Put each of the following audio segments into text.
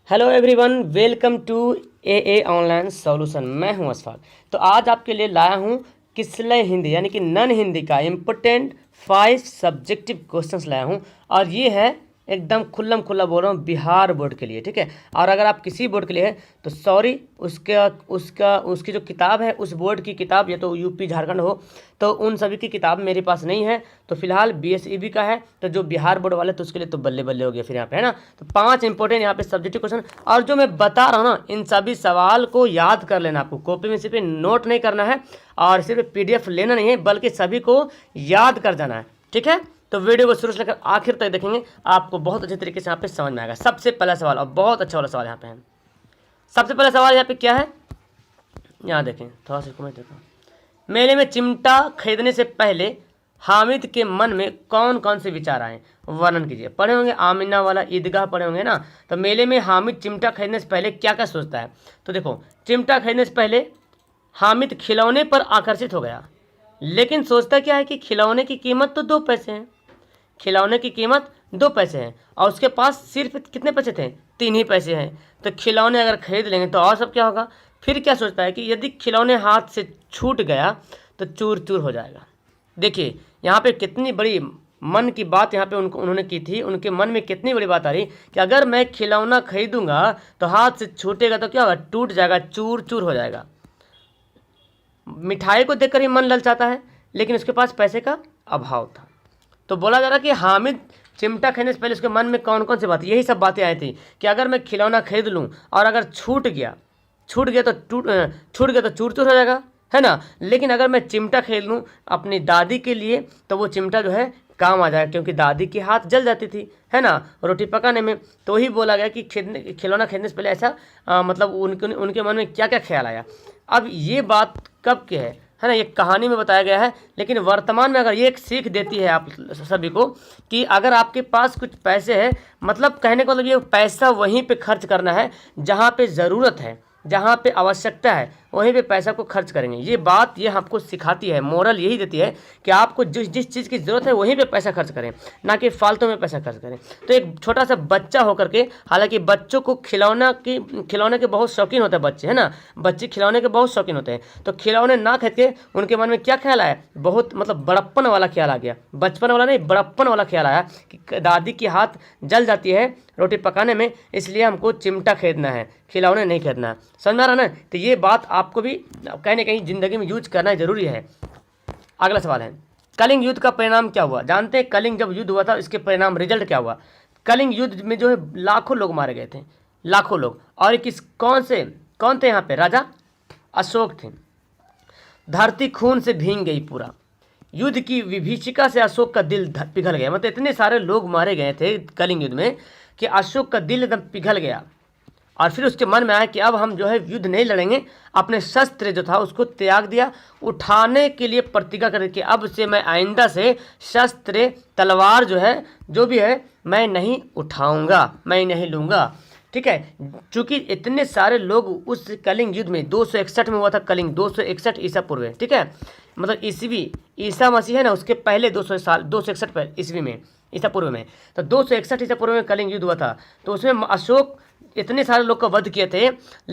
Hello everyone, welcome to a online solution. मैं हूं अशफाक। तो आज आपके लिए लाया हूं किसलय हिंदी यानी कि नन हिंदी का इम्पोर्टेंट 5 सब्जेक्टिव क्वेश्चंस लाया हूं। और ये है एकदम खुल्लम खुल्ला बोल रहा हूँ बिहार बोर्ड के लिए, ठीक है। और अगर आप किसी बोर्ड के लिए है तो सॉरी, उसका उसका उसकी जो किताब है उस बोर्ड की किताब या तो यूपी झारखंड हो तो उन सभी की किताब मेरे पास नहीं है। तो फिलहाल बीएसईबी का है, तो जो बिहार बोर्ड वाले तो उसके लिए तो बल्ले बल्ले हो गया फिर यहाँ पे, है ना। तो 5 इंपॉर्टेंट यहाँ पे सब्जेक्टिव क्वेश्चन, और जो मैं बता रहा हूँ ना इन सभी सवाल को याद कर लेना। आपको कॉपी में सिर्फ नोट नहीं करना है और सिर्फ पीडीएफ लेना नहीं है, बल्कि सभी को याद कर जाना है, ठीक है। तो वीडियो को शुरू से लेकर आखिर तक देखेंगे, आपको बहुत अच्छे तरीके से यहाँ पे समझ में आएगा। सबसे पहला सवाल, और बहुत अच्छा वाला सवाल यहाँ पे है। सबसे पहला सवाल यहाँ पे क्या है, यहाँ देखें, थोड़ा सा कमेंट देखो। मेले में चिमटा खरीदने से पहले हामिद के मन में कौन कौन से विचार आए, वर्णन कीजिए। पढ़े होंगे आमिना वाला ईदगाह, पढ़े होंगे ना। तो मेले में हामिद चिमटा खरीदने से पहले क्या क्या सोचता है। तो देखो, चिमटा खरीदने से पहले हामिद खिलौने पर आकर्षित हो गया, लेकिन सोचता क्या है कि खिलौने की कीमत तो 2 पैसे हैं। खिलौने की कीमत 2 पैसे हैं और उसके पास सिर्फ कितने पैसे थे, 3 ही पैसे हैं। तो खिलौने अगर खरीद लेंगे तो और सब क्या होगा। फिर क्या सोचता है कि यदि खिलौने हाथ से छूट गया तो चूर चूर हो जाएगा। देखिए यहाँ पे कितनी बड़ी मन की बात यहाँ पे उन्होंने की थी। उनके मन में कितनी बड़ी बात आ रही कि अगर मैं खिलौना खरीदूंगा तो हाथ से छूटेगा तो क्या होगा, टूट जाएगा, चूर चूर हो जाएगा। मिठाई को देखकर ही मन ललचाता है, लेकिन उसके पास पैसे का अभाव था। तो बोला जा रहा कि हामिद चिमटा खरीदने से पहले उसके मन में कौन कौन सी बात, यही सब बातें आई थी कि अगर मैं खिलौना खरीद लूँ और अगर छूट गया तो चूर चूर हो जाएगा, है ना। लेकिन अगर मैं चिमटा खरीद लूँ अपनी दादी के लिए तो वो चिमटा जो है काम आ जाएगा, क्योंकि दादी की हाथ जल जाती थी, है ना, रोटी पकाने में। तो ही बोला गया कि खिलौना खरीदने से पहले ऐसा मतलब उनके मन में क्या क्या ख्याल आया। अब ये बात कब की है ना, ये कहानी में बताया गया है। लेकिन वर्तमान में अगर ये एक सीख देती है आप सभी को कि अगर आपके पास कुछ पैसे हैं, मतलब कहने का मतलब ये पैसा वहीं पे खर्च करना है जहाँ पे ज़रूरत है, जहाँ पे आवश्यकता है, वहीं पे पैसा को खर्च करेंगे। ये बात ये आपको सिखाती है, मोरल यही देती है कि आपको जिस चीज़ की ज़रूरत है वहीं पे पैसा खर्च करें, ना कि फालतू में पैसा खर्च करें। तो एक छोटा सा बच्चा होकर के, हालांकि बच्चों को खिलौने के बहुत शौकीन होते हैं बच्चे, है ना, बच्चे खिलौने के बहुत शौकीन होते हैं। तो खिलौने ना खरीद के उनके मन में क्या ख्याल आया, बहुत मतलब बड़प्पन वाला ख्याल आ गया। बचपन वाला नहीं, बड़प्पन वाला ख्याल आया कि दादी की हाथ जल जाती है रोटी पकाने में, इसलिए हमको चिमटा खरीदना है, खिलौने नहीं खरीदना है। समझ में आ रहा ना। तो ये बात आपको भी कहीं ना कहीं ज़िंदगी में यूज करना जरूरी है। अगला सवाल है, कलिंग युद्ध का परिणाम क्या हुआ। जानते हैं कलिंग जब युद्ध हुआ था इसके परिणाम रिजल्ट क्या हुआ। कलिंग युद्ध में जो है लाखों लोग मारे गए थे, लाखों लोग। और कौन थे यहाँ पे, राजा अशोक थे। धरती खून से भींग गई पूरा। युद्ध की विभीषिका से अशोक का दिल पिघल गया। मतलब इतने सारे लोग मारे गए थे कलिंग युद्ध में कि अशोक का दिल एकदम पिघल गया। और फिर उसके मन में आया कि अब हम जो है युद्ध नहीं लड़ेंगे। अपने शस्त्र जो था उसको त्याग दिया, उठाने के लिए प्रतिज्ञा कर कि अब से मैं आइंदा से शस्त्र तलवार जो है जो भी है मैं नहीं उठाऊंगा, मैं नहीं लूँगा, ठीक है। चूंकि इतने सारे लोग उस कलिंग युद्ध में 261 में हुआ था कलिंग, 261 ईसा पूर्व, ठीक है। मतलब ईसवी, ईसा मसीह है ना उसके पहले 200 साल, 261 ईस्वी में, ईसा पूर्व में। तो 261 ईसा पूर्व में कलिंग युद्ध हुआ था। तो उसमें अशोक इतने सारे लोग का वध किए थे।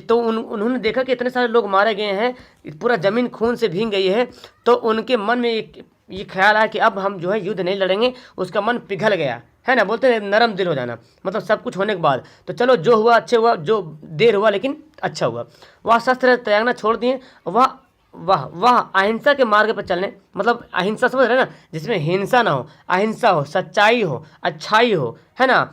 तो उन्होंने देखा कि इतने सारे लोग मारे गए हैं, पूरा ज़मीन खून से भीग गई है। तो उनके मन में ये ख्याल आया कि अब हम जो है युद्ध नहीं लड़ेंगे। उसका मन पिघल गया, है ना, बोलते हैं नरम दिल हो जाना, मतलब सब कुछ होने के बाद तो चलो जो हुआ अच्छा हुआ, जो देर हुआ लेकिन अच्छा हुआ। वह शस्त्र त्यागना छोड़ दिए, वह अहिंसा के मार्ग पर चलने, मतलब अहिंसा समझ रहे ना, जिसमें हिंसा ना हो, अहिंसा हो, सच्चाई हो, अच्छाई हो, है ना,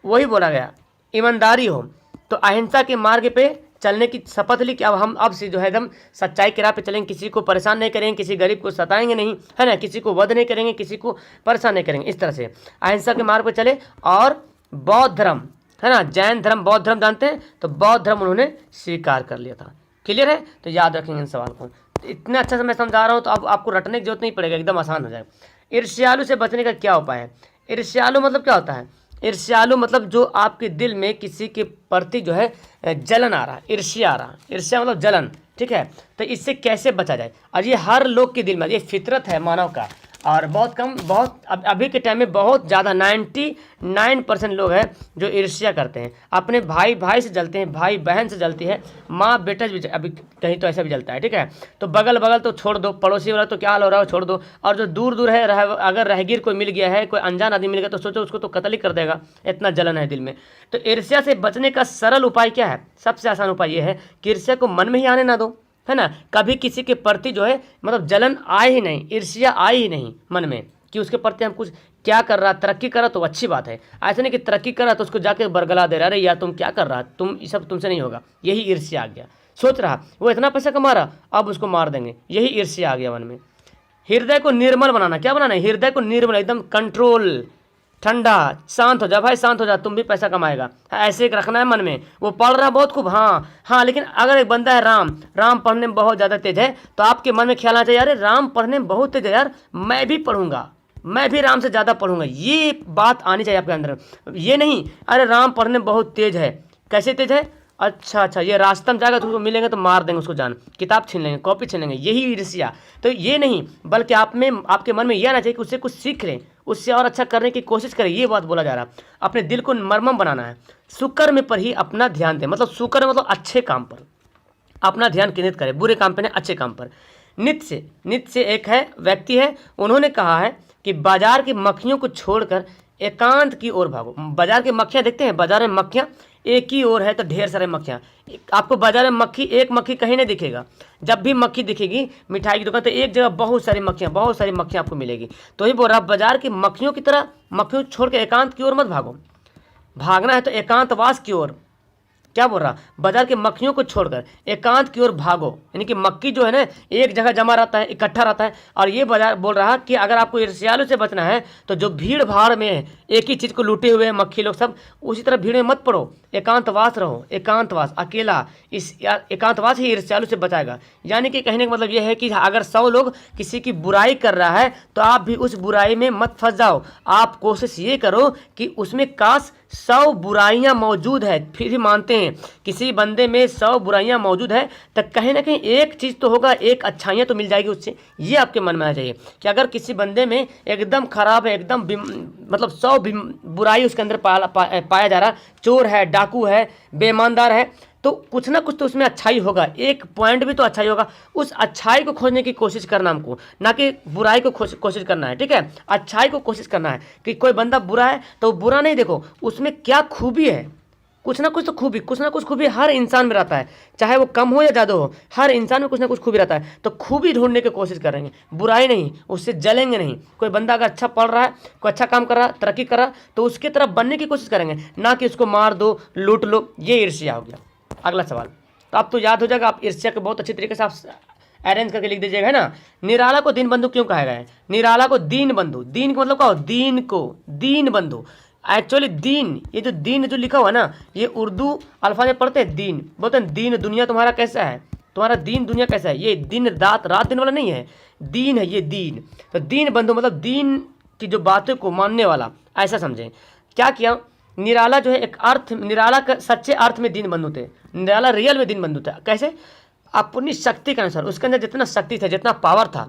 वही बोला गया, ईमानदारी हो। तो अहिंसा के मार्ग पे चलने की शपथ ली कि अब से जो है एकदम सच्चाई के राह पे चलेंगे, किसी को परेशान नहीं करेंगे, किसी गरीब को सताएंगे नहीं, है ना, किसी को वध नहीं करेंगे, किसी को परेशान नहीं करेंगे। इस तरह से अहिंसा के मार्ग पे चले। और बौद्ध धर्म, है ना, जैन धर्म, बौद्ध धर्म जानते हैं, तो बौद्ध धर्म उन्होंने स्वीकार कर लिया था। क्लियर है, तो याद रखेंगे इन सवाल को। तो इतना अच्छा से मैं समझा रहा हूँ तो अब आपको रटने की जरूरत नहीं पड़ेगा, एकदम आसान हो जाएगा। ईर्ष्यालु से बचने का क्या उपाय है। ईर्ष्यालु मतलब क्या होता है, ईर्ष्यालु मतलब जो आपके दिल में किसी के प्रति जो है जलन आ रहा, ईर्ष्या आ रहा, ईर्ष्या मतलब जलन, ठीक है। तो इससे कैसे बचा जाए, और ये हर लोग के दिल में, ये फितरत है मानव का, और बहुत कम, बहुत अभी के टाइम में बहुत ज़्यादा 99% लोग हैं जो ईर्ष्या करते हैं, अपने भाई भाई से जलते हैं, भाई बहन से जलती है, माँ बेटा भी अभी कहीं तो ऐसा भी जलता है, ठीक है। तो बगल बगल तो छोड़ दो, पड़ोसी वाला तो क्या हाल हो रहा है छोड़ दो, और जो दूर दूर है अगर रहगीर कोई मिल गया है, कोई अनजान आदमी मिल गया तो सोचो उसको तो कत्ल ही कर देगा, इतना जलन है दिल में। तो ईर्ष्या से बचने का सरल उपाय क्या है? सबसे आसान उपाय ये है कि ईर्ष्या को मन में ही आने ना दो, है ना। कभी किसी के प्रति जो है मतलब जलन आए ही नहीं, ईर्ष्या आई ही नहीं मन में कि उसके प्रति हम कुछ क्या कर रहा, तरक्की कर रहा तो अच्छी बात है, ऐसा नहीं कि तरक्की कर रहा तो उसको जाके बरगला दे रहा, अरे यार तुम क्या कर रहा, तुम ये सब तुमसे नहीं होगा, यही ईर्ष्या आ गया। सोच रहा वो इतना पैसा कमा रहा, अब उसको मार देंगे, यही ईर्ष्या आ गया मन में। हृदय को निर्मल बनाना, क्या बनाना है? हृदय को निर्मल, एकदम कंट्रोल, ठंडा, शांत हो जा भाई, शांत हो जा, तुम भी पैसा कमाएगा, ऐसे एक रखना है मन में। वो पढ़ रहा बहुत खूब, हाँ हाँ, लेकिन अगर एक बंदा है राम पढ़ने में बहुत ज़्यादा तेज है, तो आपके मन में ख्याल आना चाहिए, अरे राम पढ़ने में बहुत तेज है यार, मैं भी पढ़ूंगा, मैं भी राम से ज़्यादा पढ़ूंगा, ये बात आनी चाहिए आपके अंदर। ये नहीं अरे राम पढ़ने में बहुत तेज है, कैसे तेज है, अच्छा ये रास्ता में जाएगा तो उसको मिलेंगे तो मार देंगे उसको जान, किताब छीन लेंगे, कॉपी छीन लेंगे, यही ईर्ष्या। तो ये नहीं, बल्कि आप में, आपके मन में यह आना चाहिए कि उससे कुछ सीख लें, उससे और अच्छा करने की कोशिश करें, ये बात बोला जा रहा। अपने दिल को मरमम बनाना है, सुकर्म पर ही अपना ध्यान दें, मतलब सुकर्म मतलब अच्छे काम पर अपना ध्यान केंद्रित करें, बुरे काम पर नहीं, अच्छे काम पर। नित्य से एक है व्यक्ति है, उन्होंने कहा है कि बाजार की मक्खियों को छोड़कर एकांत की ओर भागो। बाजार की मक्खियाँ देखते हैं, बाजार में मक्खियाँ एक ही ओर है तो ढेर सारे मक्खियाँ, आपको बाजार में मक्खी, एक मक्खी कहीं नहीं दिखेगा। जब भी मक्खी दिखेगी मिठाई की दुकान तो एक जगह बहुत सारी मक्खियाँ आपको मिलेगी। तो ये बोल रहा, बाजार की मक्खियों की तरह मक्खियों छोड़ के एकांत की ओर मत भागो, भागना है तो एकांतवास की ओर। क्या बोल रहा, बाजार की मक्खियों को छोड़कर एकांत की ओर भागो, यानी कि मक्खी जो है ना एक जगह जमा रहता है, इकट्ठा रहता है। और ये बाजार बोल रहा कि अगर आपको ईर्ष्यालु से बचना है तो जो भीड़ भाड़ में एक ही चीज़ को लूटे हुए मक्खी लोग सब, उसी तरह भीड़ में मत पड़ो, एकांतवास रहो, एकांतवास, अकेला। इस एकांतवास ही ईर्ष्यालु से बचाएगा। यानी कि कहने का मतलब यह है कि अगर 100 लोग किसी की बुराई कर रहा है तो आप भी उस बुराई में मत फंस जाओ, आप कोशिश ये करो कि उसमें काश 100 बुराइयां मौजूद है, फिर भी मानते हैं किसी बंदे में 100 बुराइयां मौजूद है तो कहीं ना कहीं एक चीज़ तो होगा, एक अच्छाइयां तो मिल जाएगी उससे। ये आपके मन में आना चाहिए कि अगर किसी बंदे में एकदम खराब है, एकदम मतलब 100 बुराई उसके अंदर पाया जा रहा, चोर है, डाकू है, बेईमानदार है, तो कुछ ना कुछ तो उसमें अच्छाई होगा, एक पॉइंट भी तो अच्छाई होगा। उस अच्छाई को खोजने की कोशिश करना हमको, ना कि बुराई को कोशिश करना है, ठीक है। अच्छाई को कोशिश करना है कि कोई बंदा बुरा है तो बुरा नहीं देखो, उसमें क्या खूबी है, कुछ ना कुछ खूबी हर इंसान में रहता है, चाहे वो कम हो या ज़्यादा हो, हर इंसान में कुछ ना कुछ खूबी रहता है। तो खूबी ढूंढने की कोशिश करेंगे, बुराई नहीं, उससे जलेंगे नहीं। कोई बंदा अगर अच्छा पढ़ रहा है, कोई अच्छा काम कर रहा है, तरक्की कर रहा है, तो उसकी तरफ बनने की कोशिश करेंगे, ना कि उसको मार दो, लूट लो। ये ईर्ष्या हो गया। अगला सवाल तो आप तो याद हो जाएगा, आप ईर्ष्या को बहुत अच्छी तरीके से आप अरेंज करके लिख दीजिएगा, है ना। निराला को दीन बंधु क्यों कहा गया है? निराला को दीन बंधु, दीन का मतलब क्या हो, दीन को दीन बंधु। एक्चुअली दीन, ये जो दीन जो लिखा हुआ ना, ये उर्दू अल्फाज में पढ़ते हैं दीन, बोलते हैं दीन दुनिया तुम्हारा कैसा है, तुम्हारा दीन दुनिया कैसा है। ये दिन रात दिन वाला नहीं है, दीन है ये दीन। तो दीन बंधु मतलब दीन की जो बातों को मानने वाला, ऐसा समझें। क्या किया, निराला जो है एक अर्थ, निराला का सच्चे अर्थ में दीन बंधु थे, निराला रियल में दीन बंधु था। कैसे? अपनी शक्ति के अनुसार, उसके अंदर जितना शक्ति था, जितना पावर था,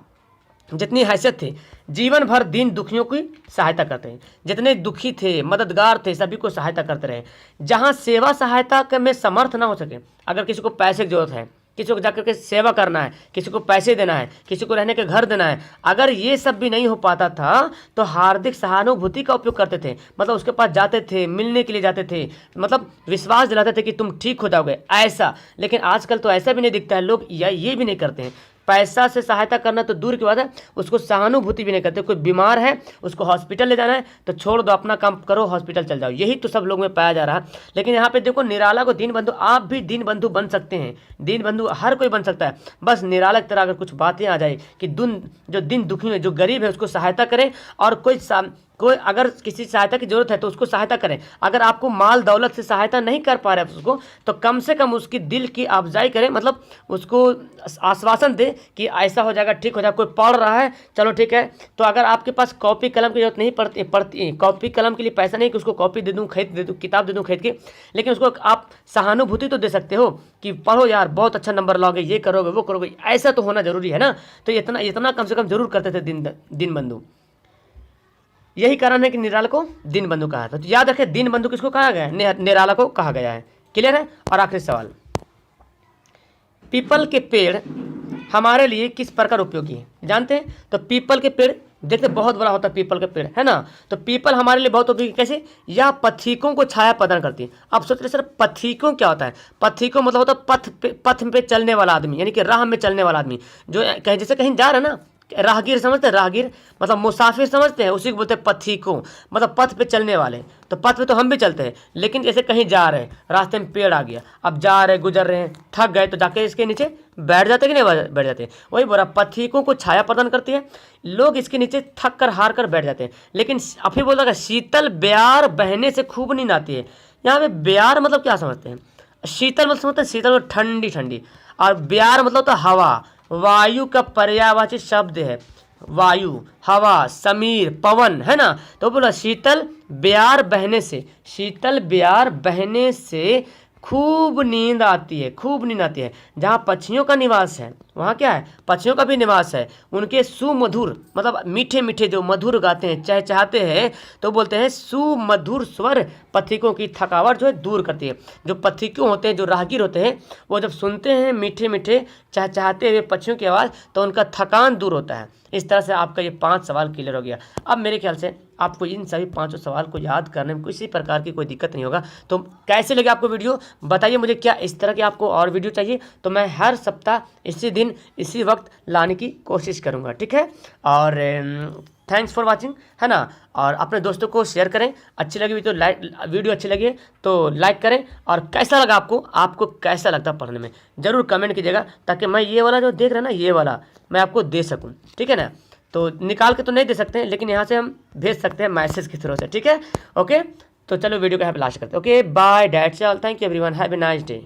जितनी हैसियत थी, जीवन भर दीन दुखियों की सहायता करते हैं। जितने दुखी थे, मददगार थे, सभी को सहायता करते रहे। जहाँ सेवा सहायता में समर्थ ना हो सके, अगर किसी को पैसे की जरूरत है, किसी को जाकर के सेवा करना है, किसी को पैसे देना है, किसी को रहने के घर देना है, अगर ये सब भी नहीं हो पाता था तो हार्दिक सहानुभूति का उपयोग करते थे। मतलब उसके पास जाते थे, मिलने के लिए जाते थे, मतलब विश्वास दिलाते थे कि तुम ठीक हो जाओगे, ऐसा। लेकिन आजकल तो ऐसा भी नहीं दिखता है, लोग ये भी नहीं करते हैं। पैसा से सहायता करना तो दूर की बात है, उसको सहानुभूति भी नहीं करते। कोई बीमार है, उसको हॉस्पिटल ले जाना है तो छोड़ दो, अपना काम करो, हॉस्पिटल चल जाओ। यही तो सब लोग में पाया जा रहा है। लेकिन यहाँ पे देखो, निराला को दीन बंधु, आप भी दीन बंधु बन सकते हैं। दीन बंधु हर कोई बन सकता है, बस निराला की तरह अगर कुछ बातें आ जाए कि जो दिन दुखी है, जो गरीब है, उसको सहायता करें। और कोई अगर किसी सहायता की जरूरत है तो उसको सहायता करें। अगर आपको माल दौलत से सहायता नहीं कर पा रहे हैं उसको, तो कम से कम उसकी दिल की अफजाई करें, मतलब उसको आश्वासन दे कि ऐसा हो जाएगा, ठीक हो जाएगा। कोई पढ़ रहा है, चलो ठीक है, तो अगर आपके पास कॉपी कलम की जरूरत नहीं पड़ती कॉपी कलम के लिए पैसा नहीं कि उसको कॉपी दे दूँ, खरीद दे दूँ, किताब दे दूँ खरीद के, लेकिन उसको आप सहानुभूति तो दे सकते हो कि पढ़ो यार, बहुत अच्छा नंबर लाओगे, ये करोगे वो करोगे, ऐसा तो होना जरूरी है ना। तो इतना इतना कम से कम जरूर करते थे दीनबंधु। यही कारण है कि निराला को दीनबंधु कहा था। तो याद रखें, दीनबंधु किसको कहा गया है? निराला को कहा गया है। क्लियर है? और आखिरी सवाल, पीपल के पेड़ हमारे लिए किस प्रकार उपयोगी है, जानते हैं? तो पीपल के पेड़ देखते बहुत बड़ा होता है पीपल का पेड़, है ना। तो पीपल हमारे लिए बहुत उपयोगी कैसे? यह पथिकों को छाया प्रदान करती है। अब सोच रहे सर पथिकों क्या होता है? पथिकों मतलब होता है पथ पे चलने वाला आदमी, यानी कि राह में चलने वाला आदमी, जो कहीं जैसे कहीं जा रहा है ना, राहगीर समझते हैं, राहगीर मतलब मुसाफिर समझते हैं, उसी को बोलते हैं पथिकों, मतलब पथ पे चलने वाले। तो पथ पे तो हम भी चलते हैं, लेकिन जैसे कहीं जा रहे हैं, रास्ते में पेड़ आ गया, अब जा रहे गुजर रहे हैं, थक गए तो जाके इसके नीचे बैठ जाते कि नहीं बैठ जाते? वही बोला, पथिकों को छाया प्रदान करती है, लोग इसके नीचे थक कर हार कर बैठ जाते हैं। लेकिन अभी बोल रहा शीतल ब्यार बहने से खूब नींद आती है। यहाँ पे ब्यार मतलब क्या समझते हैं? शीतल मतलब समझते हैं, शीतल मतलब ठंडी ठंडी, और ब्यार मतलब तो हवा, वायु का पर्यायवाची शब्द है, वायु, हवा, समीर, पवन, है ना। तो बोला शीतल ब्यार बहने से, शीतल ब्यार बहने से खूब नींद आती है, खूब नींद आती है। जहाँ पक्षियों का निवास है वहाँ क्या है? पक्षियों का भी निवास है। उनके सुमधुर मतलब मीठे मीठे जो मधुर गाते हैं, चहचहाते हैं, तो बोलते हैं सुमधुर स्वर पथिकों की थकावट जो है दूर करती है। जो पथिकों होते हैं, जो राहगीर होते हैं, वो जब सुनते हैं मीठे मीठे चहचहाते हुए पक्षियों की आवाज़, तो उनका थकान दूर होता है। इस तरह से आपका ये 5 सवाल क्लियर हो गया। अब मेरे ख्याल से आपको इन सभी 5 सवाल को याद करने में किसी प्रकार की कोई दिक्कत नहीं होगा। तो कैसे लगे आपको वीडियो, बताइए मुझे। क्या इस तरह की आपको और वीडियो चाहिए? तो मैं हर सप्ताह इसी दिन इसी वक्त लाने की कोशिश करूँगा, ठीक है। और थैंक्स फॉर वाचिंग, है ना। और अपने दोस्तों को शेयर करें, अच्छी लगी तो वीडियो अच्छी लगी तो लाइक करें। और कैसा लगा आपको कैसा लगता पढ़ने में, ज़रूर कमेंट कीजिएगा, ताकि मैं ये वाला जो देख रहे हैं ना, ये वाला मैं आपको दे सकूँ, ठीक है ना। तो निकाल के तो नहीं दे सकते हैं, लेकिन यहाँ से हम भेज सकते हैं मैसेज के थ्रू से, ठीक है। ओके, तो चलो वीडियो को यहाँ पे लास्ट करते हैं। Okay bye, that's all, thank you everyone, have a nice day.